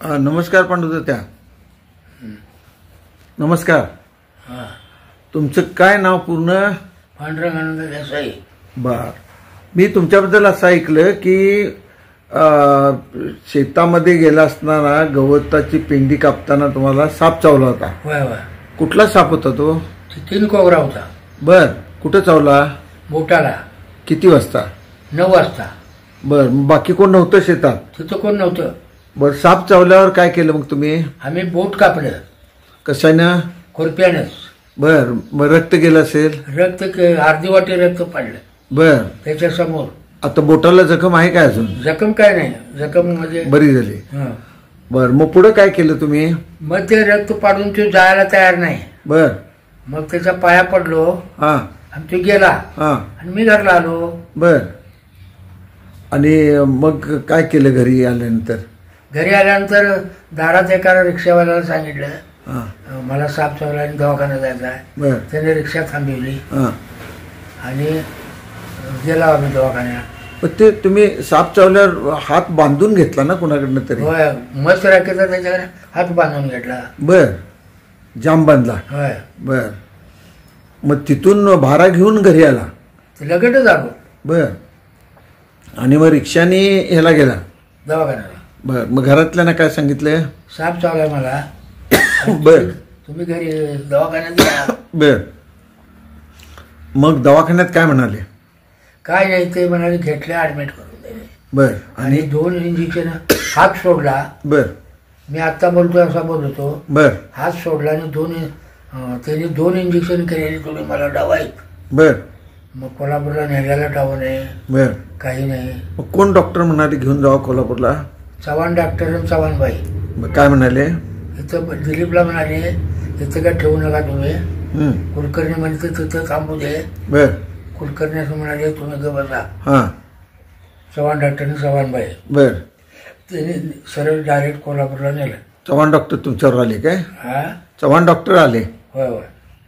नमस्कार पांडुतात्या. नमस्कार. हां, तुमचं काय नाव पूर्ण? पांडुरंग आनंद देसाई. बर. मी तुमच्याबद्दल असं ऐकलं की शेतामध्ये गेला असताना गवताची पेंडी कापताना तुम्हाला साप चावला होता. होय होय. कुठला साप होता तो? 3 कोबरा होता. बर. कुठं चावला? बोटाला. किती वाजता? 9 वाजता. बर. बाकी कोण नव्हतं शेतात? तिथं कोण नव्हतं. बर. साप चावल्यावर काय केलं मग तुम्ही? आम्ही बोट कापलं कशानं? खुरप्यानंच. बर. मग रक्त गेलं असेल? रक्त अर्धी वाटी रक्त पडलं बर. त्याच्या समोर. आता बोटाला जखम आहे काय अजून? जखम काय नाही. जखम म्हणजे बरी झाली. हं. बर. मग पुढे काय केलं तुम्ही? मग ते रक्त पाडून तो जायला तयार नाही. बर. मग त्याच्या पाया पडलो हा आणि तो गेला हा. आणि मी घरला आलो. बर. आणि मग काय केलं घरी आल्यानंतर? घरी आल्यानंतर दारात एका रिक्षावाल्याला सांगितलं हा. मला साप चावला आणि दवाखान्यात जायचा आहे. बर. त्याने रिक्षा थांबवली हा. आणि गेला आम्ही दवाखान्यात. पण ते तुम्ही साप चावल्यावर हात बांधून घेतला ना कुणाकडनं तरी? होय. मस्त राखेचा त्याच्याकडे हात बांधून घेतला. बर. जाम बांधला. होय. बर. मग तिथून भारा घेऊन घरी आला? ते लगेचच आलो बर. आणि मग रिक्षाने ह्याला गेला दवाखान्याला. बर. मग घरातल्यानं काय सांगितलं? साप चावलाय मला. बर. तुम्ही घरी दवाखान्यात या. बर. मग दवाखान्यात काय म्हणाले? काय नाही ते म्हणाले घेतले ऍडमिट करून दिले. बर. आणि 2 इंजेक्शन हात सोडला. बर. मी आता बोलतोय असा बोलतो. बर. हात सोडला आणि त्यांनी 2 इंजेक्शन केलेली. तुम्ही मला डावायत. बर. मग कोल्हापूरला नेल्याला डाव नाही बर. काही नाही. मग कोण डॉक्टर म्हणाले घेऊन जावा कोल्हापूरला? चव्हाण डॉक्टर आणि चव्हाण बाई. मग काय म्हणाले? इथं दिलीपला म्हणाले इथं काय ठेवू नका तुम्ही. हं. कुलकर्णी म्हणते तिथं थांबू दे. बर. कुलकर्णी असं म्हणाले तुम्ही ग बसा. हा. चव्हाण डॉक्टरने चव्हाण बाई. बर. त्यांनी सरळ डायरेक्ट कोल्हापूरला नेलं. चव्हाण डॉक्टर तुमच्यावर आले काय? हा. चव्हाण डॉक्टर आले? होय होय.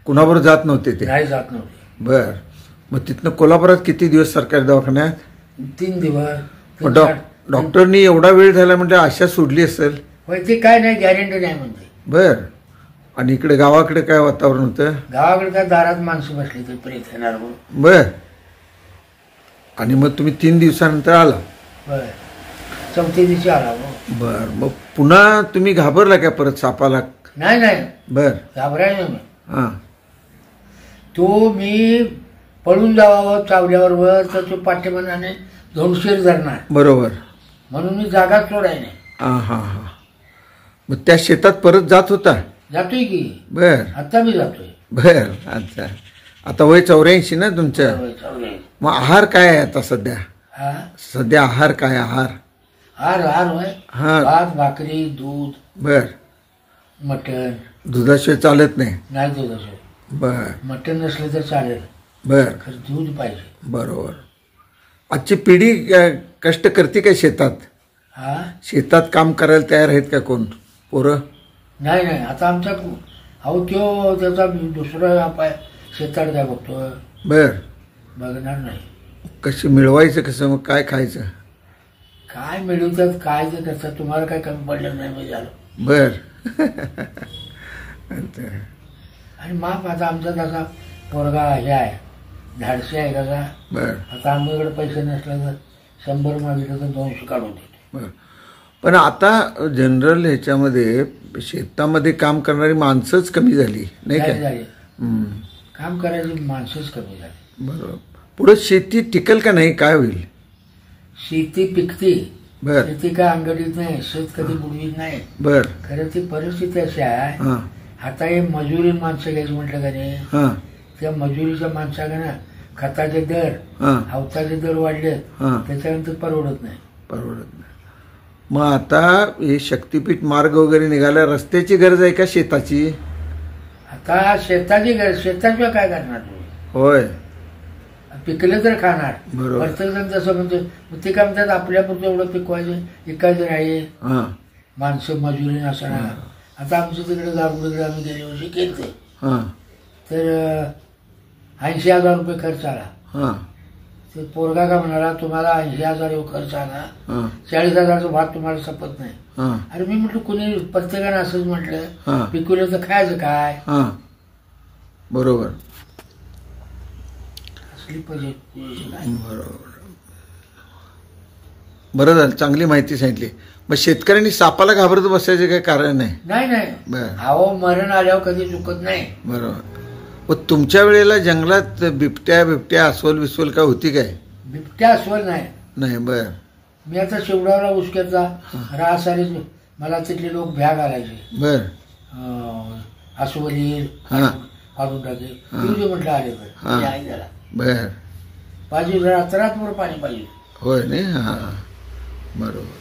कुणाबरोबर जात नव्हते ते? नाही जात नव्हते. बर. मग तिथनं कोल्हापुरात किती दिवस सरकारी दवाखान्यात? 3 दिवस. मग डॉक्टरनी एवढा वेळ झाला म्हणजे आशा सोडली असेल? होय. ते काय नाही गॅरंटी नाही म्हणते. बर. आणि इकडे गावाकडे काय वातावरण होतं? गावाकडे काय दारात माणसं बसली ते प्रेत येणार म्हणून. बर. आणि मग तुम्ही 3 दिवसानंतर आला? होय. 4थ्या दिवशी आला मग. बर. मग पुन्हा तुम्ही घाबरला काय परत सापाला? नाही नाही बर. घाबरायला मी. हा. तो मी पळून जावावं चावल्यावर वर तर तो पाठीमानाने धोंडशीर धरणार बरोबर. म्हणून मी जागा सोडाय नाही. हा हा हा. मग त्या शेतात परत जात होता? जातोय की. बर. आता मी जातोय. बर. अच्छा. आता वय 84 ना तुमचं? होय, चावलंय. मग आहार काय आहे आता सध्या? हा. सध्या आहार काय? आहार हार हार होय. हा. भात भाकरी दूध बर. मटण. दुधाशिवाय चालत नाही? नाही दूध असं. बर. मटण नसलं तर चालेल बर. खरं दूध पाहिजे. बरोबर. आजची पिढी कष्ट करते काय शेतात? हा. शेतात काम करायला तयार आहेत का कोण पोरं? नाही नाही. आता आमच्या अहो त्यो त्याचा दुसरा पाय शेताड काय बघतो. बर. बघणार नाही. कशी मिळवायचं कसं? मग काय खायचं? काय मिळवतात काय ते करतात. तुम्हाला काय कमी पडलं नाही म्हणजे झालं. बर. आणि माप आता आमचा तसा पोरगा हे आहे धाडशी आहे कसा. बर. आता आमच्याकडे पैसे नसले तर 100 मागितलं तर 200 काढून देतो. बर. पण आता जनरल ह्याच्यामध्ये शेतामध्ये काम करणारी माणसंच कमी झाली नाही काय का? झाले हं. काम करायची माणसंच कमी झाली. बरोबर. पुढे शेती टिकेल का नाही? काय होईल? शेती पिकते. बर. शेती काय अंगडीत नाही. शेत कधी बुडवीत नाही. बर. खरं ती परिस्थिती अशी आहे. हां आता हे मजुरी माणसं घ्यायचं म्हटलं का नाही हां त्या मजुरीच्या माणसाला ना खताचे दर हां अवताचे दर वाढले हां. त्याच्यानंतर परवडत नाही. परवडत नाही. मग आता हे शक्तीपीठ मार्ग वगैरे निघाला, रस्त्याची गरज आहे का शेताची? आता शेताची गरज. शेताशिवाय काय करणार तुम्ही? होय. पिकलं तर खाणार. बरोबर. प्रत्येक जण तसं म्हणतो. ते काय म्हणतात आपल्यापुरतं एवढं पिकवायचं विकायचं नाही. हां माणसं मजुरी नसणार. आता आमच्या तिकडे गावकडे आम्ही गेल्या वर्षी केलं हां तर 80,000 रुपये खर्च आला. हां. ते पोरगा का म्हणाला तुम्हाला 80,000 एवढा खर्च आला, हां 40,000चा भात तुम्हाला सपत नाही. हां अरे मी म्हटलं कुणी प्रत्येकाने असंच म्हटलं, हां पिकवलं तर खायचं काय. हां बरोबर असली परिस्थिती काय. बरोबर. बरं झालं, चांगली माहिती सांगितली. मग शेतकऱ्यांनी सापाला घाबरत बसायचे काही कारण नाही. नाही नाही, बरं अहो मरण आल्यावर कधी चुकत नाही. बरोबर. व तुमच्या वेळेला जंगलात बिबट्या अस्वल विस्वल काय होती काय? बिबट्या अस्वल नाही. नाही. बर मी आता शेवडावला उशक्याचा रास आले, मला तिथले लोक भ्या घालायचे. बर अस्वल येईल हां काढून टाके, येऊ दे म्हटलं आले हां. आहे त्याला बर पाहिजे, रात्रातभर पाणी पाहिजे. होय नाही. हां बरोबर.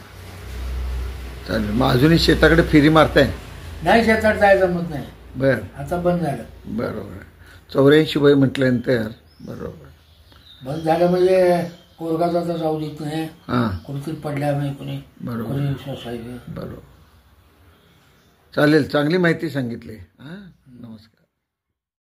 चालेल. मग अजूनही शेताकडे फेरी मारताय? नाही, शेतात जायचं जमत नाही, बर आता बंद झालं. बरोबर. 84 वय म्हटल्यानंतर बरोबर बंद झालं म्हणजे कोरगाच आता जाऊ देत नाही. हां कुठेतरी पडल्या नाही कुणी, बरोबर. कुणी सोसायचं. बरोबर. चालेल, चांगली माहिती सांगितली. हां नमस्कार.